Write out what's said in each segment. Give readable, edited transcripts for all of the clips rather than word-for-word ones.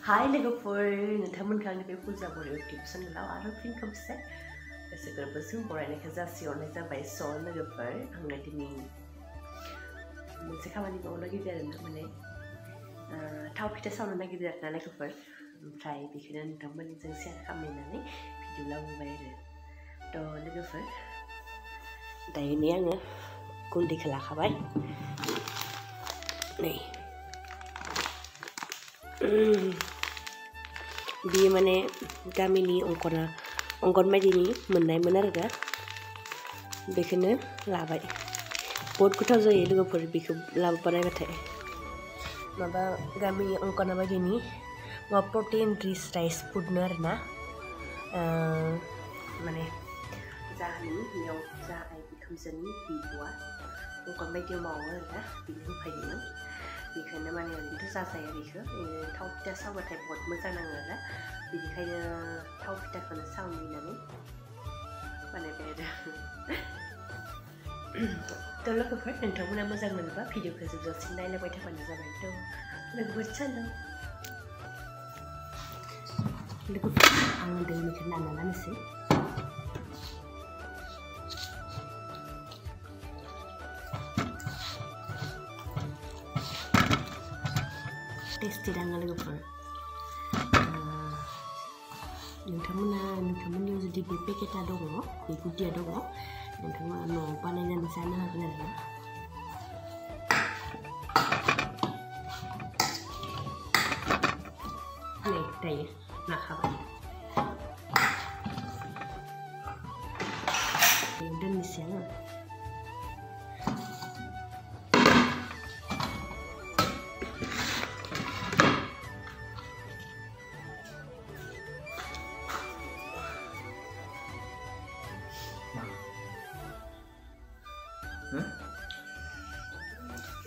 Hi लोगोफोर नोंथांमोनखौ आंनि बे फुजा बर' इउटिउब चेनेलाव आरो फिन खेबसे गोसो गोरबोजों बरायनायखौ जासिहरनाय जाबाय। लोगोफोर आङो दिनै मोनसे खामानि मावनो नागिरदों आरोना माने थाव फिथा सावनो नागिरदों आरोना लोगोफोर ओमफ्राय बेखौनो नोंथांमोनजों शेयार खालामनानै भिडिअ लाबोबाय आरो थ' लोगोफोर दायो नै आङो गुन्दैखौ लाखाबाय नै बियो माने गामिनि अंगनबादिनि मोननायमोन आरो दा बेखौनो लाबाय बहुत गोथाव जायो लोगोफोर बेखौ लाबोनायबाथाय माबा गामिनि अंगनबादिनि माबा प्रटिन रिच राइस फुडनो आरोना माने जाहानि बेयाव जा आइ बिखुनजोनि बिब'आ अंगनबादियाव मावो आरोना बिनो होफैदोंमोन बेखायनो माने ओरैनोथ' जाजायो बेखौ थाव फिथा सावबाथाय बहुत मोजां नाङो आरो बिनिखायनो थाव फिथाखौनो सावनो होननानै बानायबाय आरो थ' लोगोफोर नोंथांमोना मोजां मोनोबा भिडिअखौ जोबजासिम नायलांबाय थाबानो जाबाय थ' लोगोफोर चेनेल लोगोफोर आं दैनिखौ नाना लानोसै टेस्टि दाङो लोगोफोर नोंथांमोननियाव जुदि बे पेकेटा दङ बे गुदिया दङ नोंथांमोना न'आव बानायनानै जानो हागोन आरोना नै दायो लाखाबाय दोननोसै आङो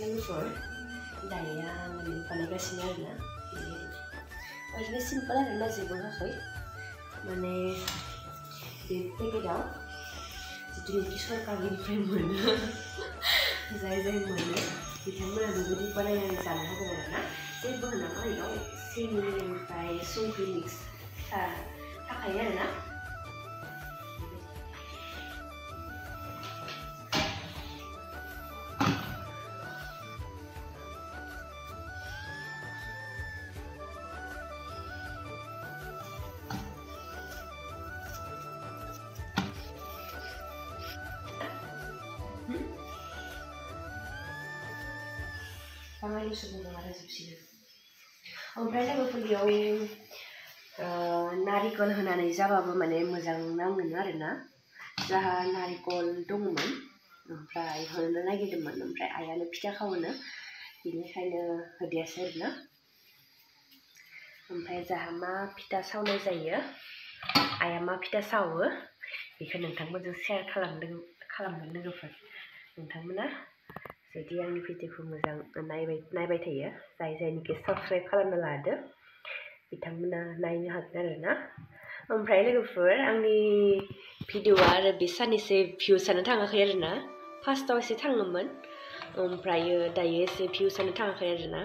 लोगोफोर दायो आङो बानायगासिनो आरोना ओरैनो सिम्पोल आरोना जेबो होआखै माने बे पेकेटाव जिथुनिखि सरकारनिफ्राय मोनो जाय मोनो बिथांमोना बेबायदि बानायनानै जानो हागोन आरोना जेबो होनाङा बेयाव सिनि ओमफ्राय संख्रि मिक्स थाखायो आरोना Pangalan sudah mengarah subsidi. Ompray लोगोफोर बेयाव नारिकल होनानै जाबाबो माने मोजां नाङो आरोना जाहा नारिकल दंमोन ओमफ्राय होनो नागिरदोंमोन ओमफ्राय आइयानो फिथा खावोनो बिनिखायनो होदियासै आरोना ओमफ्राय जाहा मा फिथा सावनाय जायो आइया मा फिथा सावो बेखौ नोंथांमोनजों शेयार खालामगोन लोगोफोर नोंथांमोना जुदि आंनि भिडिअखौ मोजां नायबाय थायो जायनिखि साबस्क्राइब खालामना लादो बिथांमोना नायनो हागोन आरोना ओमफ्राय लोगोफोर आंनि भिडिअआ आरो बे साननैसो भिउसआनो थाङाखै आरोना फार्स्टआव एसे थाङोमोन ओमफ्रायो दायो एसे भिउसआनो थाङाखै आरोना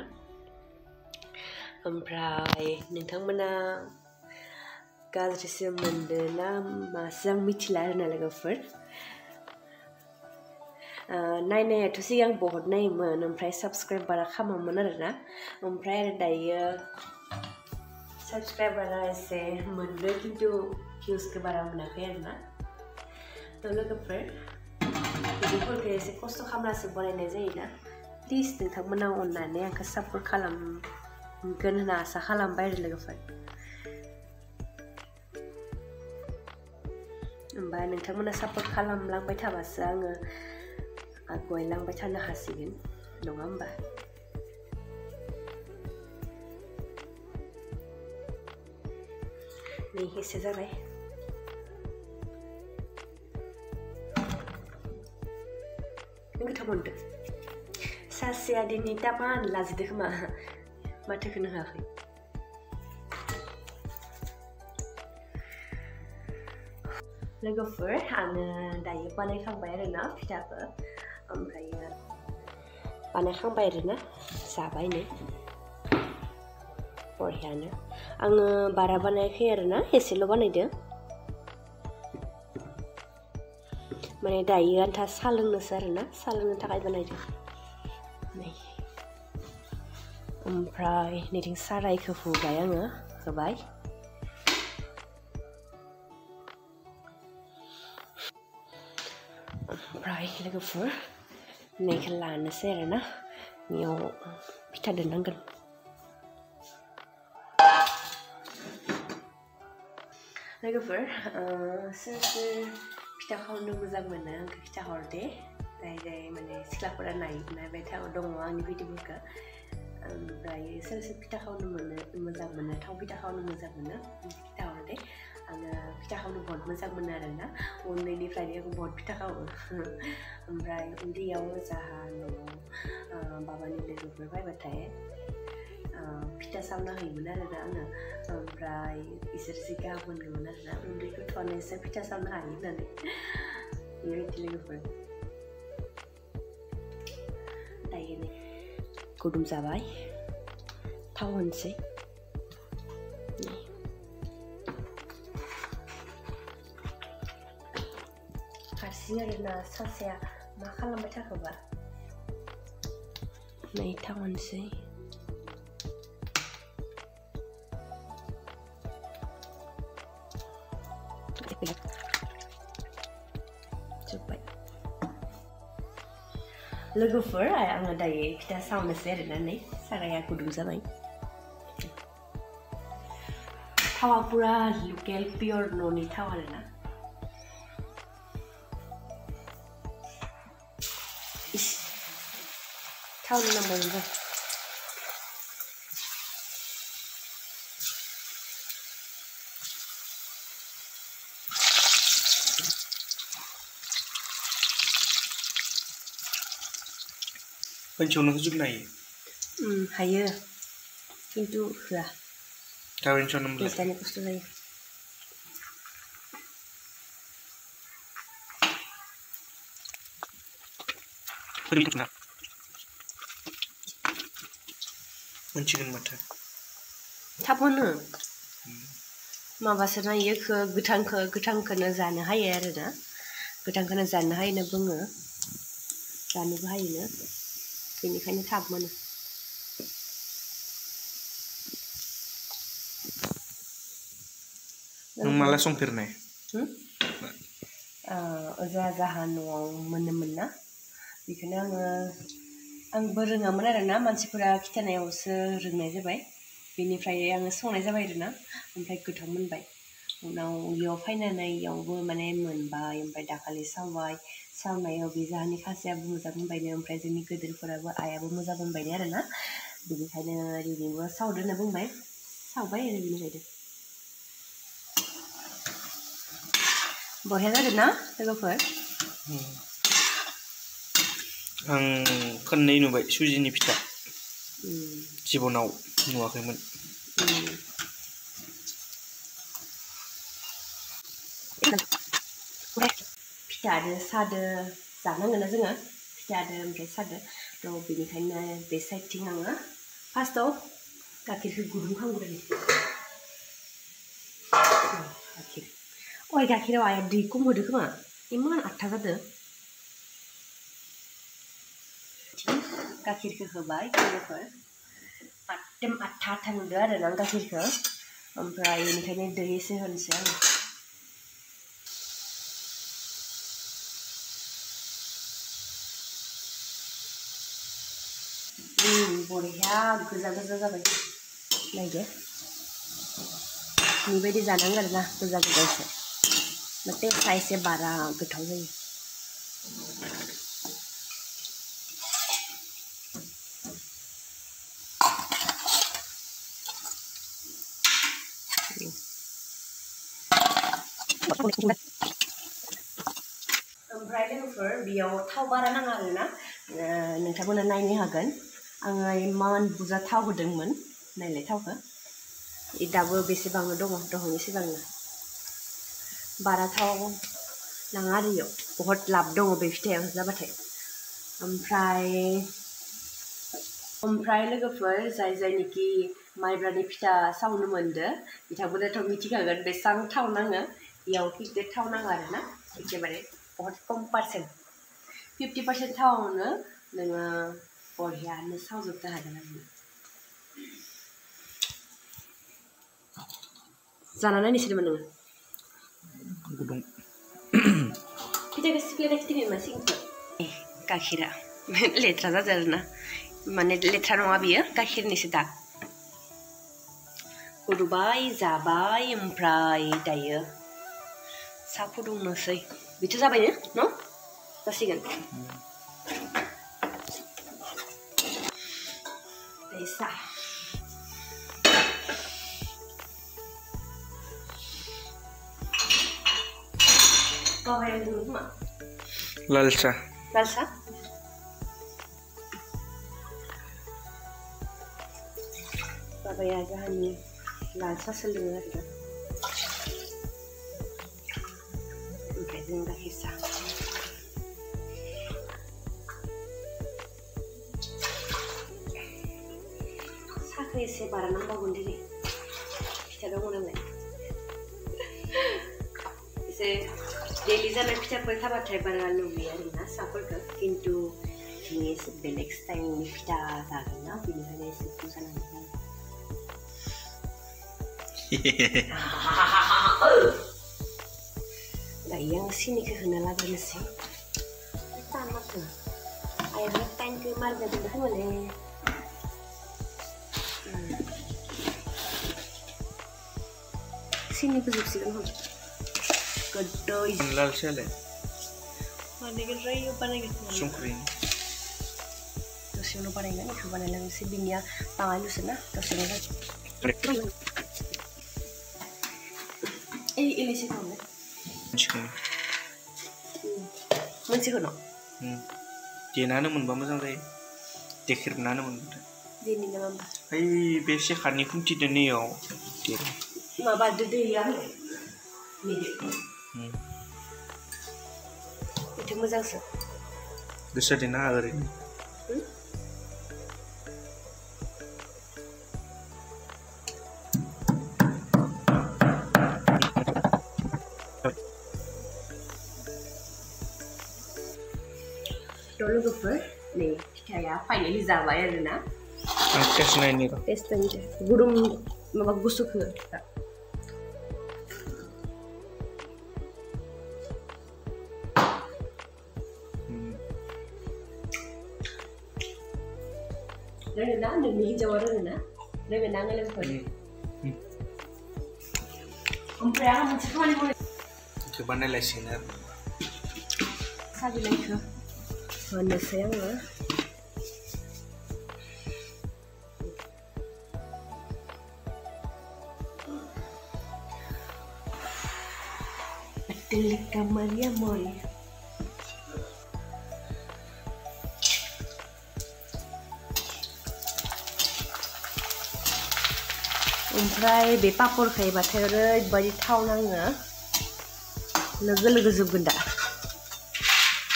ओमफ्राय नोंथांमोना गाज्रिसो मोनदों ना मासो आं मिथिला आरोना लोगोफोर नायनायाथ' सिगां बहुत नायोमोन ओमफ्राय साबस्क्राइब बारा खालामोमोन आरोना ओमफ्राय आरो दायो साबस्क्राइबारा एसे मोनदों खिन्थु भिउसखौ बारा मोनाखै आरोना थ' लोगोफोर भिडिअफोरखौ एसे खस्थ' खालामनासो बानायनाय जायोना प्लिज नोंथांमोना अननानै आंखौ सापर्ट खालामगोन होनना आसा खालामबाय आरो लोगोफोर होमबा नोंथांमोना सापर्ट खालामलांबाय थाबासो आङो आगयलांबाय थानो हासिगोन नङा होमबा नै एसे जाबाय गोथाव मोनदों सासेया दिनै टापान लाजिदों खोमा माथोखौनो होआखै लोगोफोर आङो दायो बानायखांबाय आरोना फिथाखौ ओमफ्रायो बानायखांबाय आरोना जाबाय नै बरियानो आङो बारा बानायाखै आरोना एसेल' बानायदो माने दायो आन्था सा लोंनोसो आरोना सा लोंनो थाखाय बानायदो ओमफ्राय नैथिं सारायखौ होबाय आङो होबाय ओमफ्राय लोगोफोर नैखौ लानोसै आरोना बेयाव फिथा दोननांगोन लोगोफोर सोर फिथा खावनो मोजां मोनो आंखौ खिथा हरदे जाय माने सिख्लाफोरा नायबाय दङ आंनि भिडिअफोरखौ ओमफ्राय सोर फिथा खावनो मोजां मोनो थाव फिथा खावनो मोजां मोनो खिथा हरदे आङो फिथा खावनो बहुत मोजां मोनो आरोना उन्दैनिफ्रायनो आं बहुत फिथा खावो ओमफ्राय उन्दैयाव जाहा न'आव बाबानि लोगोफोर फैबाथाय फिथा सावना होयोमोन आरोना आङो ओमफ्राय इसोरसो गाहाम मोनगौमोन आरोना उन्दै गथ'आनो एसे फिथा सावनो हायो होननानै बेबायदि लोगोफोर दायो नै गुदुं जाबाय थाव होनोसै हारसिं आरोना सासेया मा खालामबाय थाखोबा नै थाव होनोसै लोगोफोर आङो दायो फिथा सावनोसै आरोना नै साराया गुदुं जाबाय थावा पुरा लकेल पियर न'नि थाव आरोना थावनि नाम्बार खनसेयावनो होजोबनो हायो खिन्थु होआ गाबोन खस्थ' जायो मोनसिगोन माथो थाब होनो माबासो नायो गोथांखौनो जानो हायो आरोना गोथांखौनो जानो हायो होनना बुङो जानोबो हायोनो बेनिखायनो थाब मोनो नों माला संफेरनाय जाहा न'आव मोनोमोन ना बेखौनो आंबो रोङामोन आरोना मानसिफोरा खिथानायावसो रोंनाय जाबाय बेनिफ्राय आङो संनाय जाबाय आरोना ओमफ्राय गोथाव मोनबाय उनाव इयाव फैनानै इयावबो माने मोनबाय ओमफ्राय दाखालि सावनायाव बे जाहानि खासेयाबो मोजां मोनबायनो ओमफ्राय जोंनि गोदोरफोराबो आइयाबो मोजां मोनबायनो आरोना बेनिखायनो ओरैनोबो सावदो होनना बुंबाय सावबाय आरो बेनिखायनो बरिया जादों ना लोगोफोर आं खननै नुबाय सुजिनि फिथा जिबनाव नुवाखैमोन फिथाजों सादो जानांगोन जोङो फिथाजों ओमफ्राय सादो थ' बेनिखायनो बे साइडथिं आङो फार्स्टआव गाइखेरखौ गुदुं खालामग्रोयो गाइखेराव आइया दै खम होदो खोमा इमान आथा जादों गाइखेरखौ होबाय लोगोफोर एकदम आथा नुदों आरोना गाइखेरखौ ओमफ्राय बेनिखायनो दै एसे होनोसै आङो बरिया गोजा जाबाय नायदो बेबायदि जानांगौ आरोना गोजा एसे टेस्टआ एसे बारा गोथाव जायो ओमफ्राय लोगोफोर बेयाव थाव बारा नाङा आरोना नोंथांमोना नायनो हागोन आङो इमान बुरजा थाव होदोंमोन नायलाय थावखौ दाबो बेसेबांनो दङ दहयनि सिगांनो बारा थाव नाङा आरो इयाव बहुत लाब दङ बे फिथायाव जाबाथाय ओमफ्राय लोगोफोर जायनिखि माइब्रानि फिथा सावनो मोनदो बिथांमोनाथ' मिथिखागोन बेसेबां थाव नाङो बेयाव खिन्थु थाव नाङा आरोना एखेबारे बहुत खम पार्सेन्ट 50% थावआवनो नोङो बरियानो सावजोबनो हागोन आरो जाना नायनोसैदोंमोन नोङो गुदुं फिथाखौ सिफ्लेनाय खिथिगोन मा सिंखौ गाइखेरा लेथ्रा जादों आरोना माने लेथ्रा नङा बियो गाइखेरनिसो दाग गोदौबाय जाबाय ओमफ्राय दायो साहा फुदुंनोसै बेथ' जाबायनो न' जासिगोन दायो साहा बाबाया लोङो खोमा लाल साह लाल साह बाबाया जाहानि लाल साहसो लोङो आरोना ओमफ्राय जों गाइखेर साह साहाखौ एसे बारा नांबावगोन दिनै फिथा दङ नालाय एसे डेली जानाय फिथाफोर थाबाथाय बारा लुबैयो आरोना साहाफोरखौ खिन्थु दिनै एसे बेलेग स्टाइलनि फिथा जागोन ना बेनिखायनो एसे बुरजा नांगोन दायो आं सिनिखौ होना लाग्रोनोसै टान माथो आरो टाइमखौ मारजादों खोमालै सिनिखौ जोबसिगोन हम गोदै लाल साहलाय बानायगोन रायो बानायगोन संख्रि दसेयावनो बानायगोन बेखौ बानायलांनोसै बिनिया बाङायल'सो ना दसेयावनो इलाइसि खालामनो मोनसेखौ न' देनानै मोनबा मोजां जायो देखेरनानै मोनबाथाय देनि नामा होमबा ओइ बे सेखारनि खुन्थिदो नैयाव माबादो दैया बेथ' मोजांसो गोसा देना ओरैनो लोगोफोर नै फिथाया फाइनालि जाबाय आरोना आं टेस्ट नायनि र' टेस्ट नायनोसै गुदुं माबा गुसुखौ रोङोना नोंनि हिन्जावा रोङोना आङो लोगोफोर ओमफ्राय आं मोनसे खामानि मावनो बेखौ बानायलायसिगोन आरो साहा बिलाइखौ होनोसै आङो Maria Mori ओमफ्राय बे पापर खायोबाथाय ओरैबायदि थाव नाङो लोगो लोगो जोबगोन दा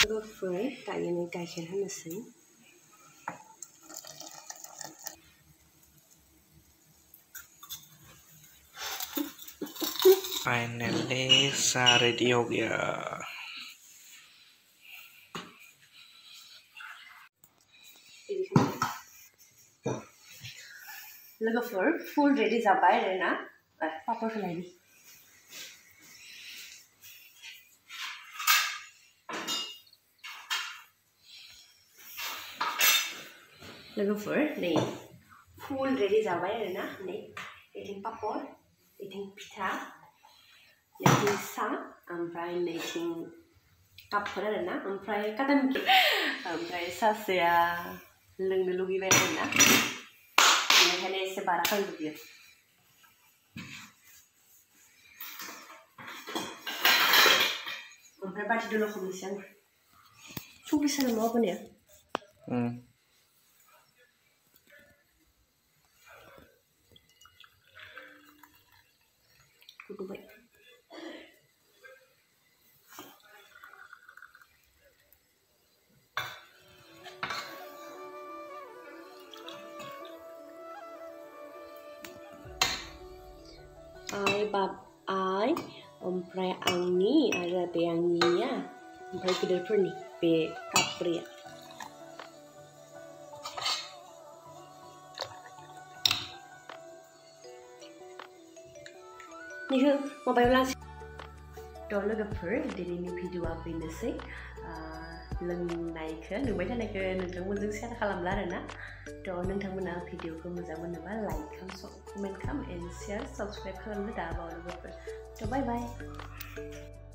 लोगोफोर दायो नै गाइखेर होनोसै फाइनली साहा रेडी हो गया लोगोफोर फुल रेडी जाबाय आरोना पापरखौ लायनि लोगोफोर नै फुल रेडी जाबाय आरोना नै एथिं पापर एथिं फिथा नैथिं साहा ओमफ्राय नैथिं कापफोर आरोना ओमफ्राय काटामखि ओमफ्राय सासेया लोंनो लुगैबाय आरोना बेनिखायनो एसे बारा खालामजोबियो ओमफ्राय बाथि दल' खालामनोसै आङो संख्रि साना मा बानाया गोदौबाय I ओमफ्राय आंनि आरो बे आंनिया ओमफ्राय गिदिरफोरनि बे कापब्रैया निखौ माबायाव लांसै लोगोफोर दिनैनि भिडिअआ बेनोसै लोंनायखौ नुबाय थानायखौ नोंथांमोनजों शेयार खालामला आरोना नोंथांमोना भिडिअखौ मोजां मोनोबा लाइक खालाम कमेन्ट खालाम एन्ड शेयार साबस्क्राइब खालामनो दा बावनो लोगोफोर बाय बाय